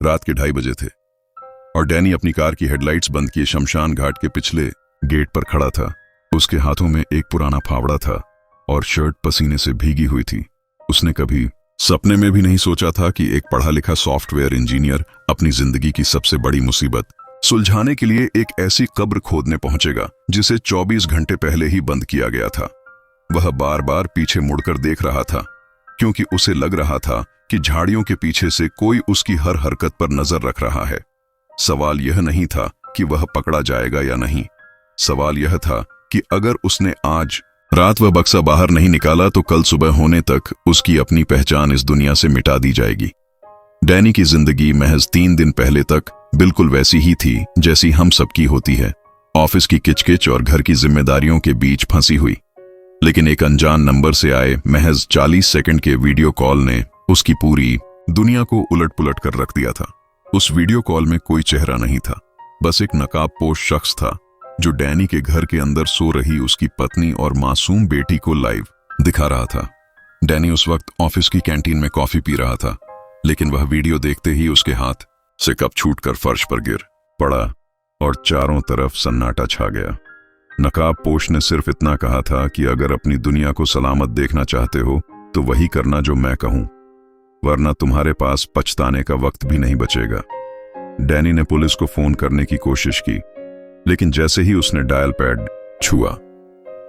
रात के 2:30 बजे थे और डैनी अपनी कार की हेडलाइट्स बंद किए शमशान घाट के पिछले गेट पर खड़ा था। उसके हाथों में एक पुराना फावड़ा था और शर्ट पसीने से भीगी हुई थी। उसने कभी सपने में भी नहीं सोचा था कि एक पढ़ा लिखा सॉफ्टवेयर इंजीनियर अपनी जिंदगी की सबसे बड़ी मुसीबत सुलझाने के लिए एक ऐसी कब्र खोदने पहुंचेगा जिसे 24 घंटे पहले ही बंद किया गया था। वह बार बार पीछे मुड़कर देख रहा था क्योंकि उसे लग रहा था कि झाड़ियों के पीछे से कोई उसकी हर हरकत पर नजर रख रहा है। सवाल यह नहीं था कि वह पकड़ा जाएगा या नहीं, सवाल यह था कि अगर उसने आज रात वह बक्सा बाहर नहीं निकाला तो कल सुबह होने तक उसकी अपनी पहचान इस दुनिया से मिटा दी जाएगी। डैनी की जिंदगी महज 3 दिन पहले तक बिल्कुल वैसी ही थी जैसी हम सबकी होती है, ऑफिस की किचकिच और घर की जिम्मेदारियों के बीच फंसी हुई। लेकिन एक अनजान नंबर से आए महज 40 सेकंड के वीडियो कॉल ने उसकी पूरी दुनिया को उलट पुलट कर रख दिया था। उस वीडियो कॉल में कोई चेहरा नहीं था, बस एक नकाबपोश शख्स था जो डैनी के घर के अंदर सो रही उसकी पत्नी और मासूम बेटी को लाइव दिखा रहा था। डैनी उस वक्त ऑफिस की कैंटीन में कॉफी पी रहा था, लेकिन वह वीडियो देखते ही उसके हाथ से कप छूटकर फर्श पर गिर पड़ा और चारों तरफ सन्नाटा छा गया। नकाबपोश ने सिर्फ इतना कहा था कि अगर अपनी दुनिया को सलामत देखना चाहते हो तो वही करना जो मैं कहूं, वरना तुम्हारे पास पछताने का वक्त भी नहीं बचेगा। डैनी ने पुलिस को फोन करने की कोशिश की, लेकिन जैसे ही उसने डायल पैड छुआ,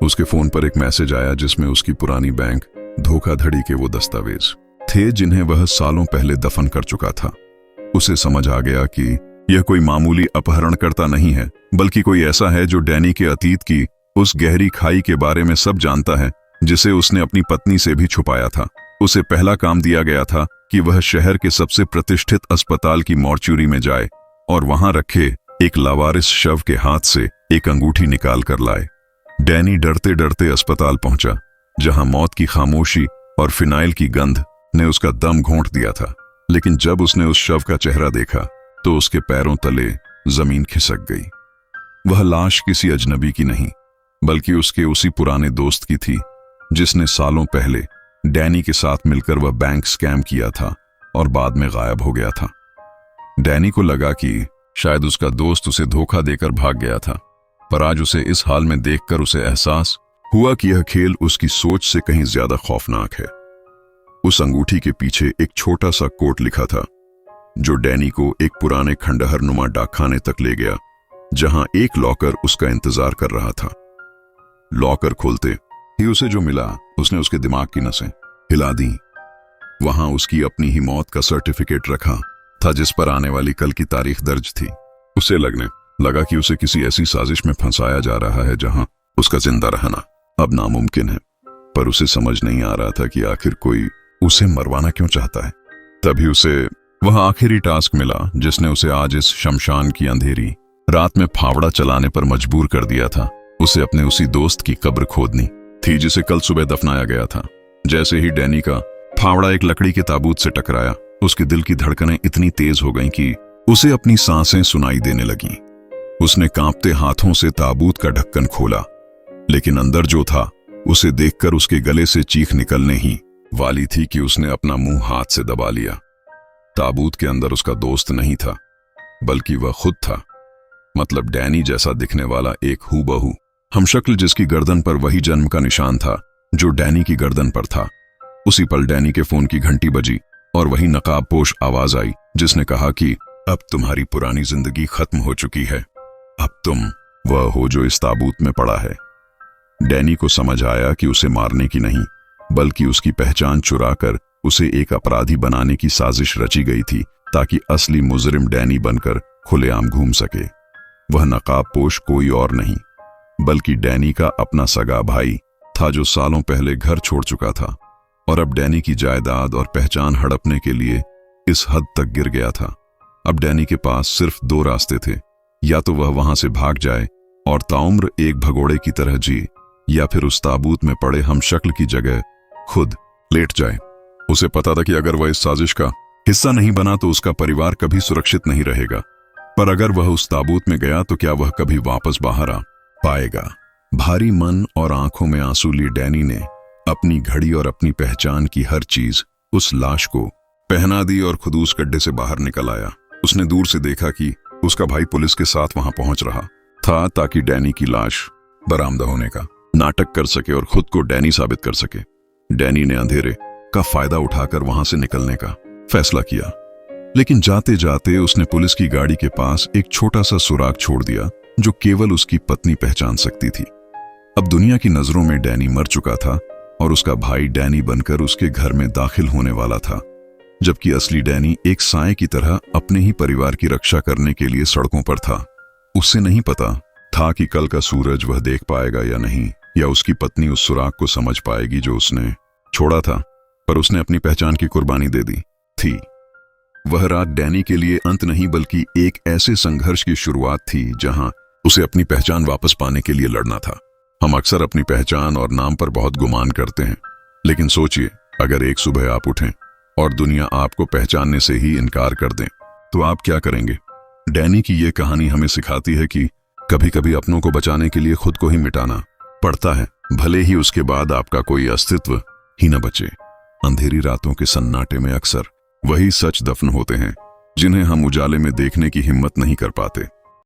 उसके फोन पर एक मैसेज आया जिसमें उसकी पुरानी बैंक धोखाधड़ी के वो दस्तावेज थे जिन्हें वह सालों पहले दफन कर चुका था। उसे समझ आ गया कि यह कोई मामूली अपहरणकर्ता नहीं है, बल्कि कोई ऐसा है जो डैनी के अतीत की उस गहरी खाई के बारे में सब जानता है जिसे उसने अपनी पत्नी से भी छुपाया था। उसे पहला काम दिया गया था कि वह शहर के सबसे प्रतिष्ठित अस्पताल की मॉर्चुरी में जाए और वहां रखे एक लावारिस शव के हाथ से एक अंगूठी निकाल कर लाए। डैनी डरते डरते अस्पताल पहुंचा, जहां मौत की खामोशी और फिनाइल की गंध ने उसका दम घोंट दिया था। लेकिन जब उसने उस शव का चेहरा देखा तो उसके पैरों तले जमीन खिसक गई। वह लाश किसी अजनबी की नहीं, बल्कि उसके उसी पुराने दोस्त की थी जिसने सालों पहले डैनी के साथ मिलकर वह बैंक स्कैम किया था और बाद में गायब हो गया था। डैनी को लगा कि शायद उसका दोस्त उसे धोखा देकर भाग गया था, पर आज उसे इस हाल में देखकर उसे एहसास हुआ कि यह खेल उसकी सोच से कहीं ज्यादा खौफनाक है। उस अंगूठी के पीछे एक छोटा सा कोड लिखा था जो डैनी को एक पुराने खंडहर नुमा डाकखाने तक ले गया, जहां एक लॉकर उसका इंतजार कर रहा था। लॉकर खोलते ही उसे जो मिला उसने उसके दिमाग की नसें हिला दी। वहां उसकी अपनी ही मौत का सर्टिफिकेट रखा था जिस पर आने वाली कल की तारीख दर्ज थी। उसे लगने लगा कि उसे किसी ऐसी साजिश में फंसाया जा रहा है जहां उसका जिंदा रहना अब नामुमकिन है, पर उसे समझ नहीं आ रहा था कि आखिर कोई उसे मरवाना क्यों चाहता है। तभी उसे वह आखिरी टास्क मिला जिसने उसे आज इस शमशान की अंधेरी रात में फावड़ा चलाने पर मजबूर कर दिया था। उसे अपने उसी दोस्त की कब्र खोदनी थी जिसे कल सुबह दफनाया गया था। जैसे ही डैनी का फावड़ा एक लकड़ी के ताबूत से टकराया, उसके दिल की धड़कनें इतनी तेज हो गईं कि उसे अपनी सांसें सुनाई देने लगीं। उसने कांपते हाथों से ताबूत का ढक्कन खोला, लेकिन अंदर जो था उसे देखकर उसके गले से चीख निकलने ही वाली थी कि उसने अपना मुंह हाथ से दबा लिया। ताबूत के अंदर उसका दोस्त नहीं था, बल्कि वह खुद था। मतलब डैनी जैसा दिखने वाला एक हूबहू हमशक्ल, जिसकी गर्दन पर वही जन्म का निशान था जो डैनी की गर्दन पर था। उसी पल डैनी के फोन की घंटी बजी और वही नकाबपोश आवाज आई जिसने कहा कि अब तुम्हारी पुरानी जिंदगी खत्म हो चुकी है, अब तुम वह हो जो इस ताबूत में पड़ा है। डैनी को समझ आया कि उसे मारने की नहीं, बल्कि उसकी पहचान चुराकर उसे एक अपराधी बनाने की साजिश रची गई थी ताकि असली मुजरिम डैनी बनकर खुलेआम घूम सके। वह नकाबपोश कोई और नहीं, बल्कि डैनी का अपना सगा भाई था जो सालों पहले घर छोड़ चुका था और अब डैनी की जायदाद और पहचान हड़पने के लिए इस हद तक गिर गया था। अब डैनी के पास सिर्फ 2 रास्ते थे, या तो वह वहां से भाग जाए और ताउम्र एक भगोड़े की तरह जिए, या फिर उस ताबूत में पड़े हमशक्ल की जगह खुद लेट जाए। उसे पता था कि अगर वह इस साजिश का हिस्सा नहीं बना तो उसका परिवार कभी सुरक्षित नहीं रहेगा, पर अगर वह उस ताबूत में गया तो क्या वह कभी वापस बाहर आ पाएगा। भारी मन और आंखों में आंसू लिए डैनी ने अपनी घड़ी और अपनी पहचान की हर चीज उस लाश को पहना दी और खुद उस गड्ढे से बाहर निकल आया। उसने दूर से देखा कि उसका भाई पुलिस के साथ वहां पहुंच रहा था ताकि डैनी की लाश बरामदा होने का नाटक कर सके और खुद को डैनी साबित कर सके। डैनी ने अंधेरे का फायदा उठाकर वहां से निकलने का फैसला किया, लेकिन जाते जाते उसने पुलिस की गाड़ी के पास एक छोटा सा सुराग छोड़ दिया जो केवल उसकी पत्नी पहचान सकती थी। अब दुनिया की नजरों में डैनी मर चुका था और उसका भाई डैनी बनकर उसके घर में दाखिल होने वाला था, जबकि असली डैनी एक साए की तरह अपने ही परिवार की रक्षा करने के लिए सड़कों पर था। उससे नहीं पता था कि कल का सूरज वह देख पाएगा या नहीं, या उसकी पत्नी उस सुराग को समझ पाएगी जो उसने छोड़ा था, पर उसने अपनी पहचान की कुर्बानी दे दी थी। वह रात डैनी के लिए अंत नहीं बल्कि एक ऐसे संघर्ष की शुरुआत थी जहां उसे अपनी पहचान वापस पाने के लिए लड़ना था। हम अक्सर अपनी पहचान और नाम पर बहुत गुमान करते हैं, लेकिन सोचिए अगर एक सुबह आप उठें और दुनिया आपको पहचानने से ही इनकार कर दें तो आप क्या करेंगे? डैनी की यह कहानी हमें सिखाती है कि कभी कभी अपनों को बचाने के लिए खुद को ही मिटाना पड़ता है, भले ही उसके बाद आपका कोई अस्तित्व ही न बचे। अंधेरी रातों के सन्नाटे में अक्सर वही सच दफन होते हैं जिन्हें हम उजाले में देखने की हिम्मत नहीं कर पाते।